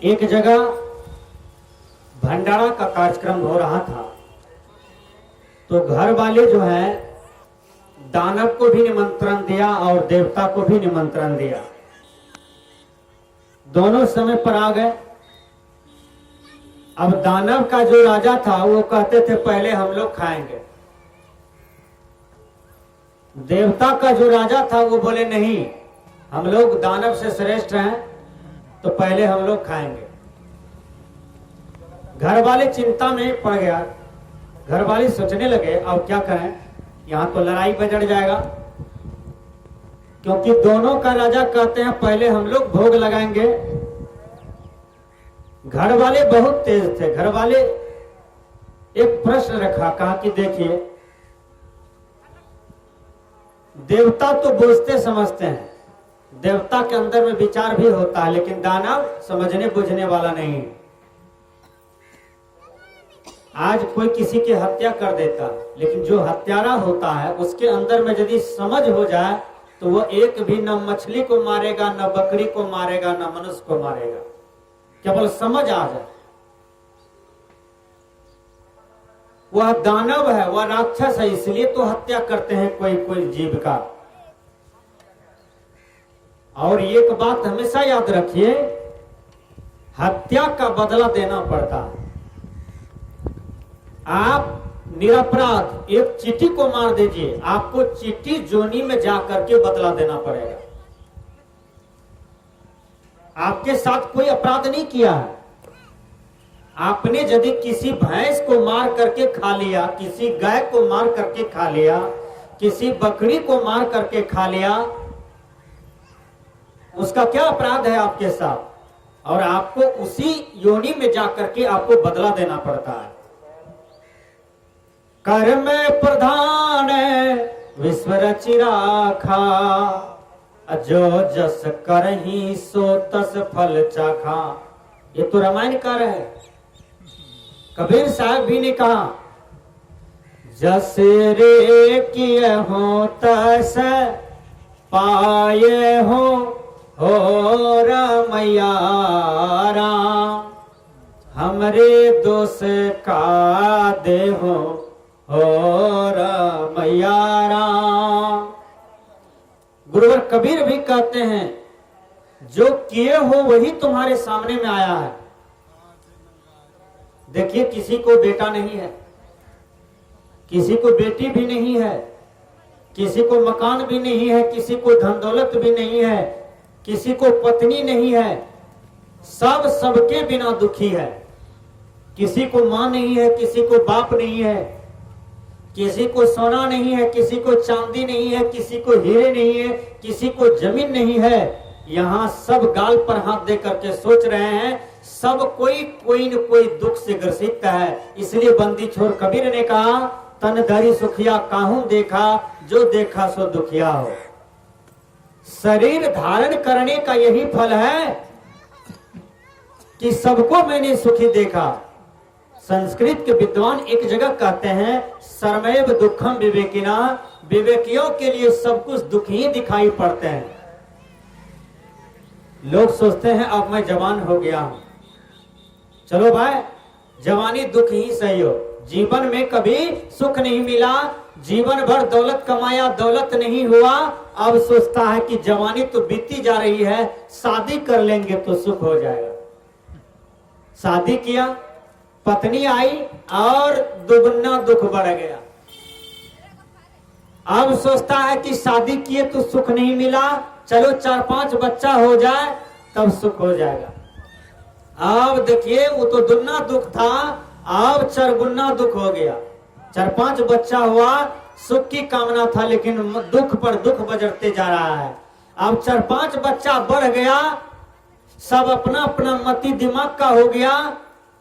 एक जगह भंडारा का कार्यक्रम हो रहा था, तो घर वाले जो है दानव को भी निमंत्रण दिया और देवता को भी निमंत्रण दिया। दोनों समय पर आ गए। अब दानव का जो राजा था वो कहते थे पहले हम लोग खाएंगे। देवता का जो राजा था वो बोले नहीं, हम लोग दानव से श्रेष्ठ हैं तो पहले हम लोग खाएंगे। घर वाले चिंता में पड़ गया। घर वाले सोचने लगे अब क्या करें, यहां तो लड़ाई बजड़ जाएगा, क्योंकि दोनों का राजा कहते हैं पहले हम लोग भोग लगाएंगे। घर वाले बहुत तेज थे। घर वाले एक प्रश्न रखा, कहा कि देखिए देवता तो बुझते समझते हैं, देवता के अंदर में विचार भी होता है, लेकिन दानव समझने बुझने वाला नहीं। आज कोई किसी की हत्या कर देता, लेकिन जो हत्यारा होता है उसके अंदर में यदि समझ हो जाए तो वो एक भी न मछली को मारेगा, न बकरी को मारेगा, न मनुष्य को मारेगा, केवल समझ आ जाए। वह दानव है, वह राक्षस है, इसलिए तो हत्या करते हैं कोई कोई जीव का। और एक बात हमेशा याद रखिए, हत्या का बदला देना पड़ता है। आप निरपराध एक चींटी को मार दीजिए, आपको चींटी जोनी में जाकर के बदला देना पड़ेगा। आपके साथ कोई अपराध नहीं किया है, आपने यदि किसी भैंस को मार करके खा लिया, किसी गाय को मार करके खा लिया, किसी बकरी को मार करके खा लिया, उसका क्या अपराध है आपके साथ? और आपको उसी योनि में जाकर के आपको बदला देना पड़ता है। कर्म प्रधान विश्व रचि राखा, जो जस करहि सो तस फल चाखा। ये तो रामायण का है। कबीर साहब भी ने कहा, जस रे किए हो तस पाए हो रमैया राम, हमरे दोष का देहो हो रमैया राम। गुरुवर कबीर भी कहते हैं, जो किए हो वही तुम्हारे सामने में आया है। देखिए किसी को बेटा नहीं है, किसी को बेटी भी नहीं है, किसी को मकान भी नहीं है, किसी को धन दौलत भी नहीं है, किसी को पत्नी नहीं है, सब सबके बिना दुखी है। किसी को मां नहीं है, किसी को बाप नहीं है, किसी को सोना नहीं है, किसी को चांदी नहीं है, किसी को हीरे नहीं है, किसी को जमीन नहीं है। यहाँ सब गाल पर हाथ दे करके सोच रहे हैं, सब कोई न कोई दुख से ग्रसित है। इसलिए बंदी छोर कबीर ने कहा, तन धरी सुखिया काहू देखा, जो देखा सो दुखिया हो। शरीर धारण करने का यही फल है कि सबको मैंने सुखी देखा। संस्कृत के विद्वान एक जगह कहते हैं, सर्वैव दुखम विवेकिना, विवेकियों के लिए सब कुछ दुख ही दिखाई पड़ते हैं। लोग सोचते हैं अब मैं जवान हो गया हूं, चलो भाई जवानी दुख ही सही हो। जीवन में कभी सुख नहीं मिला, जीवन भर दौलत कमाया, दौलत नहीं हुआ, अब सोचता है कि जवानी तो बीती जा रही है, शादी कर लेंगे तो सुख हो जाएगा। शादी किया, पत्नी आई और दुगना दुख बढ़ गया। अब सोचता है कि शादी किए तो सुख नहीं मिला, चलो 4-5 बच्चा हो जाए तब सुख हो जाएगा। अब देखिए वो तो दुगना दुख था, अब 4 दुख हो गया। 4-5 बच्चा हुआ, सुख की कामना था, लेकिन दुख पर दुख बजरते जा रहा है। अब 4-5 बच्चा बढ़ गया, सब अपना अपना मति दिमाग का हो गया,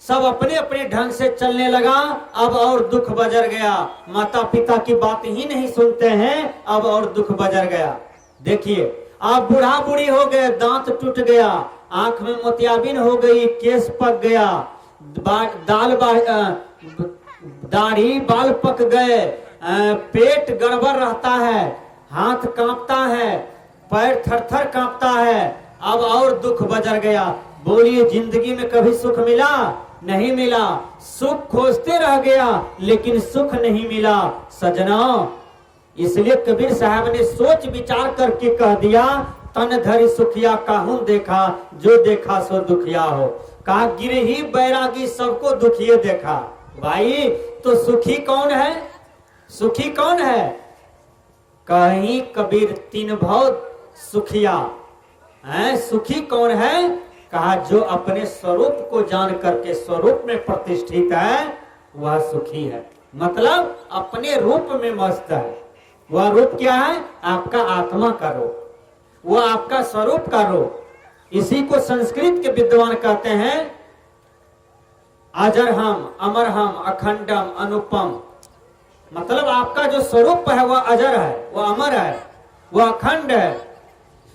सब अपने अपने ढंग से चलने लगा। अब और दुख बजर गया, माता पिता की बात ही नहीं सुनते हैं, अब और दुख बजर गया। देखिए आप बूढ़ा बूढ़ी हो गए, दांत टूट गया, आंख में मोतियाबिंद हो गई, केस पक गया, दाढ़ी बाल पक गए, पेट गड़बड़ रहता है, हाथ कांपता है, पैर थर थर कांपता है। अब और दुख बजर गया। बोलिए, जिंदगी में कभी सुख मिला? नहीं मिला। सुख खोजते रह गया लेकिन सुख नहीं मिला सजना। इसलिए कबीर साहब ने सोच विचार करके कह दिया, तन धरि सुखिया काहू देखा, जो देखा सो दुखिया हो। कहा गिरही बैरागी सबको दुखिए देखा। भाई तो सुखी कौन है? सुखी कौन है? कहीं कबीर तीन बहुत सुखिया है। सुखी कौन है? कहा जो अपने स्वरूप को जान करके स्वरूप में प्रतिष्ठित है वह सुखी है। मतलब अपने रूप में मस्त है। वह रूप क्या है? आपका आत्मा का रूप, वह आपका स्वरूप का रूप। इसी को संस्कृत के विद्वान कहते हैं अजरहम, अमरहम, अखंडम, अनुपम। मतलब आपका जो स्वरूप है वह अजर है, वह अमर है, वह अखंड है,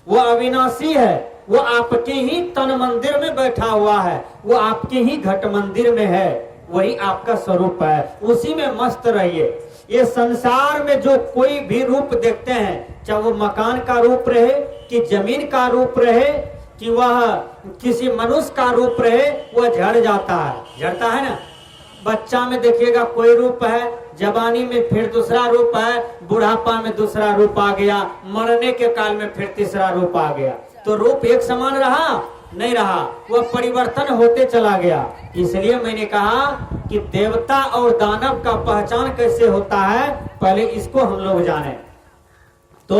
वह अविनाशी है। वो आपके ही तन मंदिर में बैठा हुआ है, वो आपके ही घट मंदिर में है। वही आपका स्वरूप है, उसी में मस्त रहिए। ये संसार में जो कोई भी रूप देखते हैं, चाहे वो मकान का रूप रहे कि जमीन का रूप रहे कि वह किसी मनुष्य का रूप रहे, वह झड़ जाता है। झड़ता है ना। बच्चा में देखिएगा कोई रूप है, जवानी में फिर दूसरा रूप है, बुढ़ापा में दूसरा रूप आ गया, मरने के काल में फिर तीसरा रूप आ गया। तो रूप एक समान रहा? नहीं रहा, वह परिवर्तन होते चला गया। इसलिए मैंने कहा कि देवता और दानव का पहचान कैसे होता है, पहले इसको हम लोग जाने। तो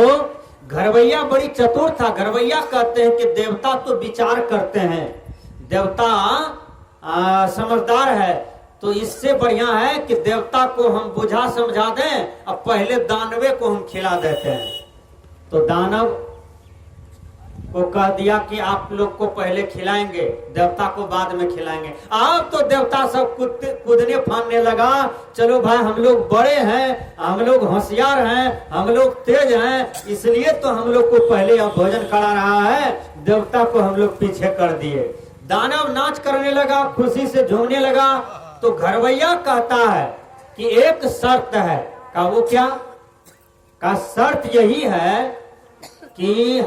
घरवैया बड़ी चतुर था। घरवैया कहते हैं कि देवता तो विचार करते हैं, देवता समझदार है। तो इससे बढ़िया है कि देवता को हम बुझा समझा दें और पहले दानवे को हम खिला देते हैं। तो दानव को कह दिया कि आप लोग को पहले खिलाएंगे, देवता को बाद में खिलाएंगे। अब तो देवता सब कूदने फानने लगा। चलो भाई, हम लोग बड़े हैं, हम लोग होशियार हैं, हम लोग तेज हैं, इसलिए तो हम लोग को पहले अब भोजन करा रहा है। देवता को हम लोग पीछे कर दिए। दानव नाच करने लगा, खुशी से झूमने लगा। तो घरवैया कहता है कि एक शर्त है। का वो क्या? का शर्त यही है कि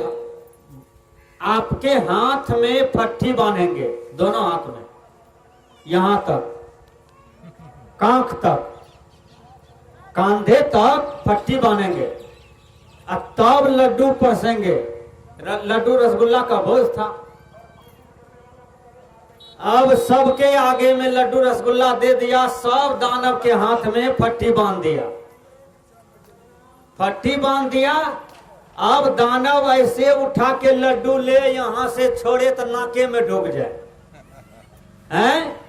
आपके हाथ में फट्टी बांधेंगे, दोनों हाथ में, यहां तक, कांख तक, कांधे तक फट्टी बांधेंगे और तब लड्डू परसेंगे। लड्डू रसगुल्ला का भोज था। अब सबके आगे में लड्डू रसगुल्ला दे दिया, सब दानव के हाथ में फट्टी बांध दिया। फट्टी बांध दिया। अब दानव ऐसे उठा के लड्डू ले यहां से छोड़े तो नाके में डूब जाए। हैं?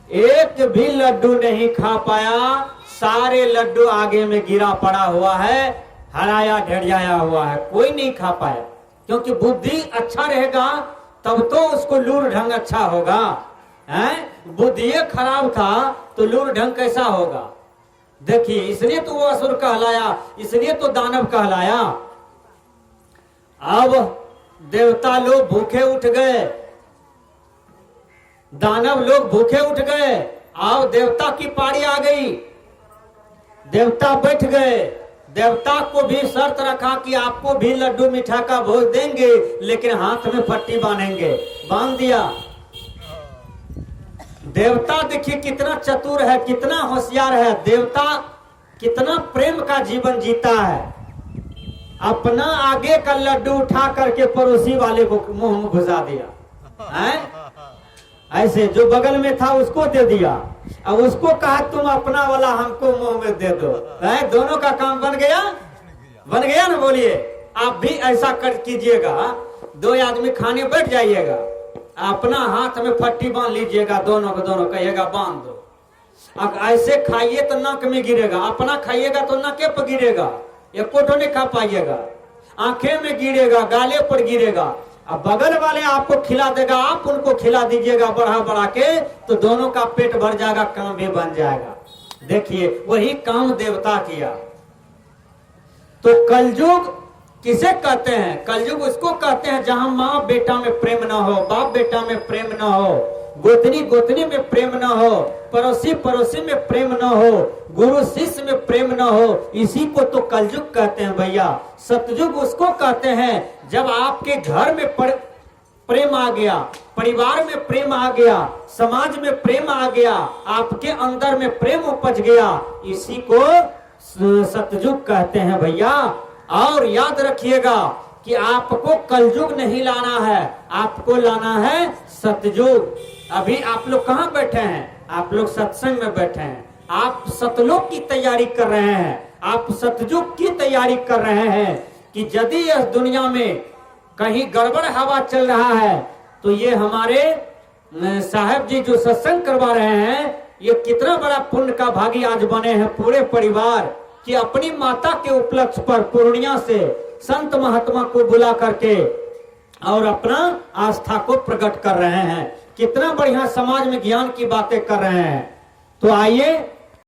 एक भी लड्डू नहीं खा पाया। सारे लड्डू आगे में गिरा पड़ा हुआ है, हराया ढेरियाया हुआ है, कोई नहीं खा पाया। क्योंकि बुद्धि अच्छा रहेगा तब तो उसको लूर ढंग अच्छा होगा। हैं? बुद्धि खराब था तो लूर ढंग कैसा होगा? देखिए, इसलिए तो वो असुर कहलाया, इसलिए तो दानव कहलाया। अब देवता लोग भूखे उठ गए, दानव लोग भूखे उठ गए। अब देवता की पारी आ गई। देवता बैठ गए। देवता को भी शर्त रखा कि आपको भी लड्डू मीठा का भोज देंगे, लेकिन हाथ में पट्टी बांधेंगे। बांध दिया। देवता देखिए कितना चतुर है, कितना होशियार है। देवता कितना प्रेम का जीवन जीता है। अपना आगे का लड्डू उठा करके पड़ोसी वाले को मुंह में घुसा दिया। हैं? ऐसे जो बगल में था उसको दे दिया। अब उसको कहा तुम अपना वाला हमको मुंह में दे दो। दोनों का काम बन गया? बन गया ना? बोलिए, आप भी ऐसा कर कीजिएगा। दो आदमी खाने बैठ जाइएगा, अपना हाथ में फट्टी बांध लीजिएगा, दोनों को दोनों कहिएगा बांध दो। अब ऐसे खाइए तो नाक में गिरेगा, अपना खाइएगा तो नाके पर गिरेगा, एक कोटो नहीं खा पाइएगा, आंखें में गिरेगा, गाले पर गिरेगा। अब बगल वाले आपको खिला देगा, आप उनको खिला दीजिएगा बढ़ा बढ़ा के, तो दोनों का पेट भर जाएगा, काम भी बन जाएगा। देखिए, वही काम देवता किया। तो कलयुग किसे कहते हैं? कलयुग उसको कहते हैं जहां माँ बेटा में प्रेम ना हो, बाप बेटा में प्रेम ना हो, गोतनी गोतनी में प्रेम ना हो, पड़ोसी पड़ोसी में प्रेम ना हो, गुरु शिष्य में प्रेम ना हो। इसी को तो कलयुग कहते हैं भैया। सतयुग उसको कहते हैं जब आपके घर में प्रेम आ गया, परिवार में प्रेम आ गया, समाज में प्रेम आ गया, आपके अंदर में प्रेम उपज गया, इसी को सतयुग कहते हैं भैया। और याद रखिएगा कि आपको कलयुग नहीं लाना है, आपको लाना है सतयुग। अभी आप लोग कहाँ बैठे हैं? आप लोग सत्संग में बैठे हैं। आप सतलोक की तैयारी कर रहे हैं, आप सतयुग की तैयारी कर रहे हैं कि यदि इस दुनिया में कहीं गड़बड़ हवा चल रहा है तो ये हमारे साहब जी जो सत्संग करवा रहे हैं, ये कितना बड़ा पुण्य का भागी आज बने हैं पूरे परिवार, कि अपनी माता के उपलक्ष्य पर पूर्णिया से संत महात्मा को बुला करके और अपना आस्था को प्रकट कर रहे हैं। कितना बढ़िया समाज में ज्ञान की बातें कर रहे हैं। तो आइए